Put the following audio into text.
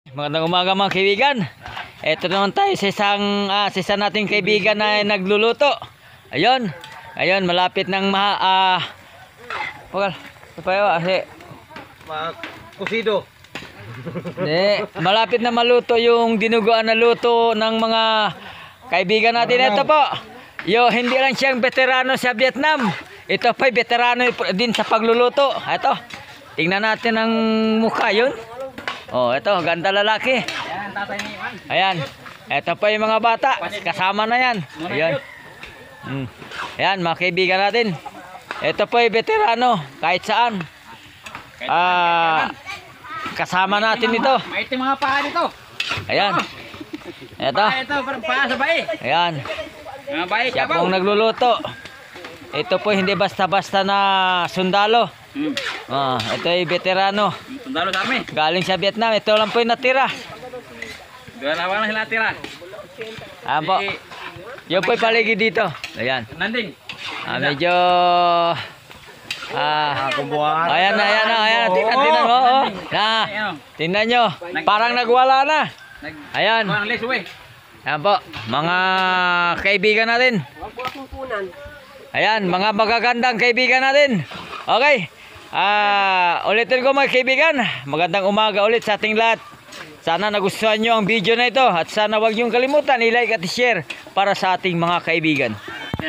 Magandang umaga mga kaibigan. Ito naman tayo sa isa nating kaibigan na nagluluto. Ayun. Ayun, malapit ng kusido. Malapit na maluto yung dinuguan na luto ng mga kaibigan natin. Ito po. Hindi lang siyang veterano sa Vietnam. Ito pa veterano din sa pagluluto. Ito. Tingnan natin ang mukha yun. Oh, ito, ganda lalaki. Ayan, tatay ni Iwan. Ayan. Ito pa yung mga bata. Kasama na yan. Ayan. Ayan, mga kaibigan natin. Ito po yung veterano. Kahit saan. Kasama natin ito. May mga paa dito. Ayan. Ito. Ito, paa sa bae. Ayan. Mga bae, Siya pong nagluluto. Ito po hindi basta-basta na sundalo. Ito ay veterano. Sundalo sa amin. Galing sa Vietnam. Ito lang po yung natira. Dalawa na sila tira. Ayan po. Yung po yung paligid dito. Ayan. Nanding. Medyo... Kumbuhan. Ayan. Tingnan mo. Oh. Tingnan nyo. Parang nagwala na. Ayan. Ayan po. Mga kaibigan natin. Ayan. Mga magagandang kaibigan natin. Okay. Ulitin ko mga kaibigan. Magandang umaga ulit sa ating lahat. Sana nagustuhan nyo ang video na ito. At sana wag nyo kalimutan i-like at i-share para sa ating mga kaibigan.